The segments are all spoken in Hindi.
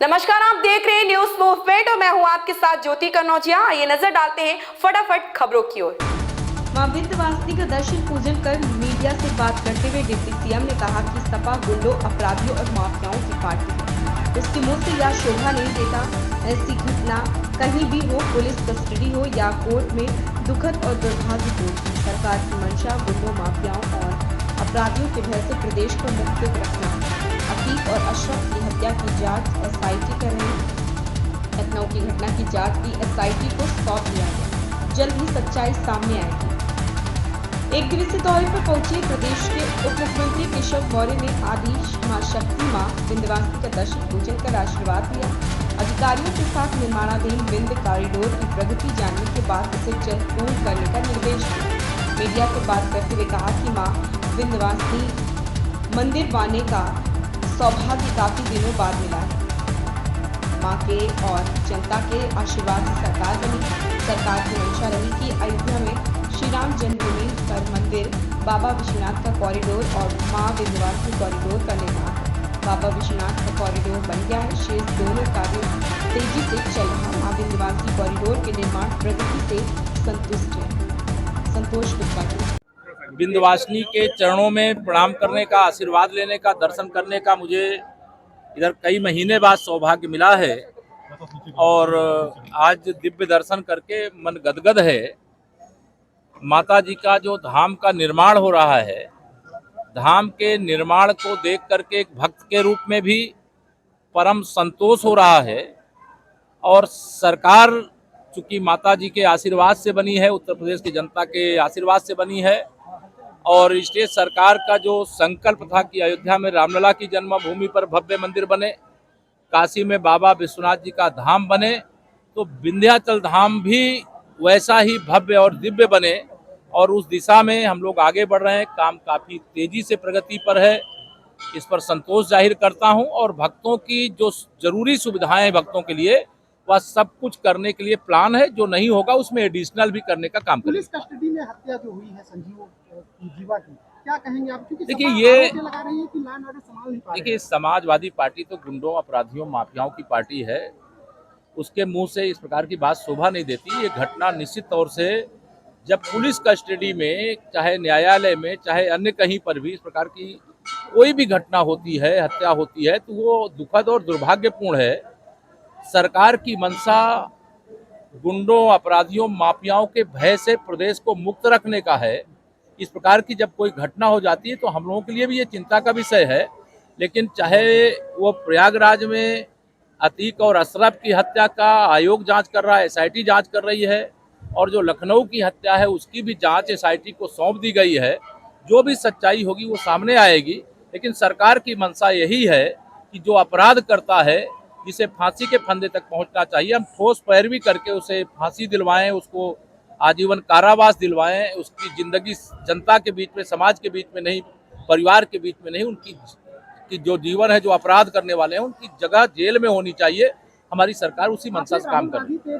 नमस्कार, आप देख रहे हैं न्यूज मूवमेंट और मैं हूं आपके साथ ज्योति कनौजिया। आइए नजर डालते हैं फटाफट खबरों की ओर। मां विंध्यवासिनी का दर्शन पूजन कर मीडिया से बात करते हुए डिप्टी सीएम ने कहा कि सपा गुंडों, अपराधियों और माफियाओं की पार्टी है। उसके मुंह से यह शोभा नहीं देता। ऐसी घटना कहीं भी हो, पुलिस कस्टडी हो या कोर्ट में, दुखद और दुर्भाग्यपूर्ण। सरकार की मंशा गुंडों, माफियाओं और अपराधियों के भय से प्रदेश को मुक्त रखना। अतीक और अशरफ की हत्या की जांच एसआईटी कर रही। लखनऊ की घटना की जांच भी एसआईटी को सौंप दिया गया। जल्द ही सच्चाई सामने आएगी। एक दिवसीय दौरे पर पहुंचे प्रदेश के उप मुख्यमंत्री केशव मौर्य ने आदि मां शक्ति मां विंध्यवासिनी का दर्शन पूजन कर आशीर्वाद लिया। अधिकारियों के साथ निर्माणाधीन विंध्य कॉरिडोर की प्रगति जानने के बाद उसे जल्द पूर्ण करने का निर्देश दिया। मीडिया से बात करते हुए कहा कि मां विंध्यवासिनी मंदिर पाने का सौभाग्य काफी दिनों बाद मिला है। मां के और जनता के आशीर्वाद से सरकार बनी। सरकार की मंशा रही कि अयोध्या में श्री राम जन्मभूमि पर मंदिर, बाबा विश्वनाथ का कॉरिडोर और मां विंध्यवासिनी कॉरिडोर का निर्माण। बाबा विश्वनाथ का कॉरिडोर बन गया है। शेष दोनों कार्य तेजी से चल रहा। मां विंध्यवासिनी कॉरिडोर के निर्माण प्रगति से संतुष्ट है। संतोष गुप्ता। विंध्यवासिनी के चरणों में प्रणाम करने का, आशीर्वाद लेने का, दर्शन करने का मुझे इधर कई महीने बाद सौभाग्य मिला है और आज दिव्य दर्शन करके मन गदगद है। माता जी का जो धाम का निर्माण हो रहा है, धाम के निर्माण को देख करके एक भक्त के रूप में भी परम संतोष हो रहा है। और सरकार चूंकि माता जी के आशीर्वाद से बनी है, उत्तर प्रदेश की जनता के आशीर्वाद से बनी है और स्टेट सरकार का जो संकल्प था कि अयोध्या में रामलला की जन्मभूमि पर भव्य मंदिर बने, काशी में बाबा विश्वनाथ जी का धाम बने, तो विंध्याचल धाम भी वैसा ही भव्य और दिव्य बने और उस दिशा में हम लोग आगे बढ़ रहे हैं। काम काफ़ी तेजी से प्रगति पर है, इस पर संतोष जाहिर करता हूं और भक्तों की जो जरूरी सुविधाएं हैं भक्तों के लिए, वह सब कुछ करने के लिए प्लान है। जो नहीं होगा उसमें एडिशनल भी करने का काम करेंगे। पुलिस कस्टडी में हत्या जो हुई है संजीव जीवा की, क्या कहेंगे आप? क्योंकि देखिए ये लगा रही है कि लॉ एंड ऑर्डर संभाल नहीं पा रहे। देखिए, समाजवादी पार्टी तो गुंडों, अपराधियों, माफियाओं की पार्टी है। उसके मुंह से इस प्रकार की बात शोभा नहीं देती। ये घटना निश्चित तौर से जब पुलिस कस्टडी में, चाहे न्यायालय में, चाहे अन्य कहीं पर भी इस प्रकार की कोई भी घटना होती है, हत्या होती है, तो वो दुखद और दुर्भाग्यपूर्ण है। सरकार की मंशा गुंडों, अपराधियों, माफियाओं के भय से प्रदेश को मुक्त रखने का है। इस प्रकार की जब कोई घटना हो जाती है तो हम लोगों के लिए भी ये चिंता का विषय है। लेकिन चाहे वो प्रयागराज में अतीक और अशरफ की हत्या का आयोग जांच कर रहा है, एसआईटी जांच कर रही है, और जो लखनऊ की हत्या है उसकी भी जांच एसआईटी को सौंप दी गई है। जो भी सच्चाई होगी वो सामने आएगी। लेकिन सरकार की मंशा यही है कि जो अपराध करता है, जिसे फांसी के फंदे तक पहुंचना चाहिए, हम ठोस पैरवी करके उसे फांसी दिलवाएं, उसको आजीवन कारावास दिलवाएं, उसकी जिंदगी जनता के बीच में, समाज के बीच में नहीं, परिवार के बीच में नहीं, उनकी की जो जीवन है, जो अपराध करने वाले हैं, उनकी जगह जेल में होनी चाहिए। हमारी सरकार उसी मंशा से काम कर रही है।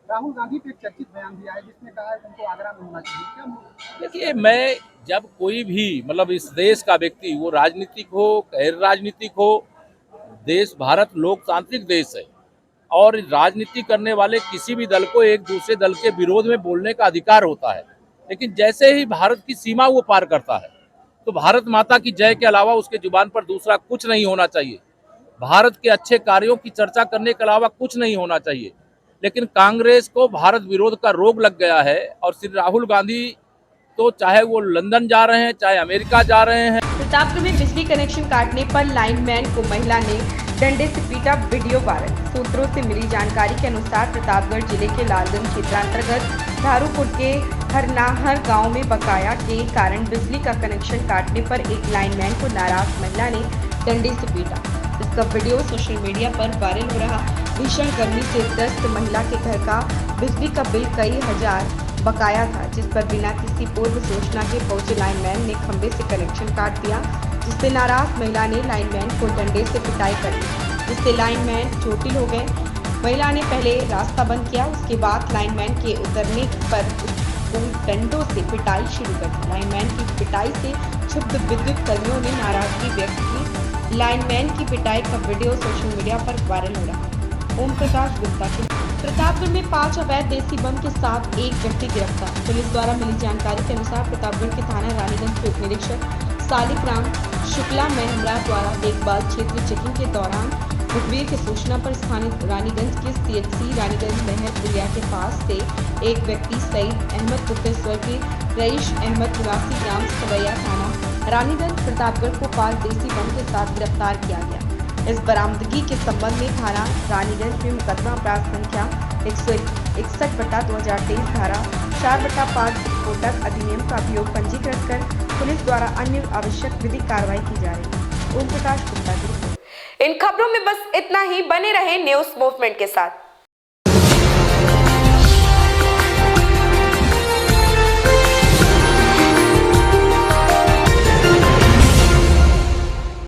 राहुल गांधी पे एक चर्चित बयान दिया है जिसमें कहा है कि उनको आगरा में होना चाहिए। देखिए, मैं जब कोई भी इस देश का व्यक्ति, वो राजनीतिक हो, गैर राजनीतिक हो, देश भारत लोकतांत्रिक देश है और राजनीति करने वाले किसी भी दल को एक दूसरे दल के विरोध में बोलने का अधिकार होता है। लेकिन जैसे ही भारत की सीमा वो पार करता है तो भारत माता की जय के अलावा उसके जुबान पर दूसरा कुछ नहीं होना चाहिए। भारत के अच्छे कार्यों की चर्चा करने के अलावा कुछ नहीं होना चाहिए। लेकिन कांग्रेस को भारत विरोध का रोग लग गया है और श्री राहुल गांधी तो चाहे वो लंदन जा रहे हैं, चाहे अमेरिका जा रहे हैं। प्रतापगढ़ में बिजली कनेक्शन काटने पर लाइनमैन को महिला ने डंडे से पीटा, वीडियो वायरल। सूत्रों से मिली जानकारी के अनुसार प्रतापगढ़ जिले के लालगंज क्षेत्रांतर्गत धारूपुर के हरनाहर गांव में बकाया के कारण बिजली का कनेक्शन काटने पर एक लाइनमैन को नाराज महिला ने डंडे से पीटा। इसका वीडियो सोशल मीडिया पर वायरल हो रहा। भीषण गर्मी से त्रस्त महिला के घर का बिजली का बिल कई हजार बकाया था, जिस पर बिना किसी पूर्व सूचना के पहुंचे लाइनमैन ने खंभे से कनेक्शन काट दिया, जिससे नाराज महिला ने लाइनमैन को डंडे से पिटाई कर दी, जिससे लाइनमैन चोटिल हो गए। महिला ने पहले रास्ता बंद किया, उसके बाद लाइनमैन के उतरने पर उसको डंडों से पिटाई शुरू कर दी। लाइनमैन की पिटाई से क्षुब्ध विद्युत कर्मियों ने नाराजगी व्यक्त की। लाइनमैन की पिटाई का वीडियो सोशल मीडिया पर वायरल हो रहा है। ओम प्रकाश गुप्ता की प्रतापगढ़ में 5 अवैध देसी बम के साथ एक व्यक्ति गिरफ्तार। पुलिस द्वारा मिली जानकारी के अनुसार प्रतापगढ़ के थाना रानीगंज के उप निरीक्षक सालिक राम शुक्ला मेहमरा द्वारा देखभाल क्षेत्र चेकिंग के दौरान मुखबिर की सूचना पर स्थानिक रानीगंज के CHC रानीगंज नहर पुलिया के पास से एक व्यक्ति सईद अहमद पुत्र स्वर्गीय रईस अहमद निवासी ग्राम सवैया थाना रानीगंज प्रतापगढ़ को 5 देसी बम के साथ गिरफ्तार किया गया। इस बरामदगी के संबंध में थाना रानीगंज में मुकदमा अपराध संख्या 161/2023 धारा 4/5 विस्फोटक अधिनियम का उपयोग पंजीकृत कर पुलिस द्वारा अन्य आवश्यक विधिक कार्रवाई की जा रही है। ओम प्रकाश गुप्ता की रिपोर्ट। इन खबरों में बस इतना ही। बने रहे न्यूज़ मूवमेंट के साथ।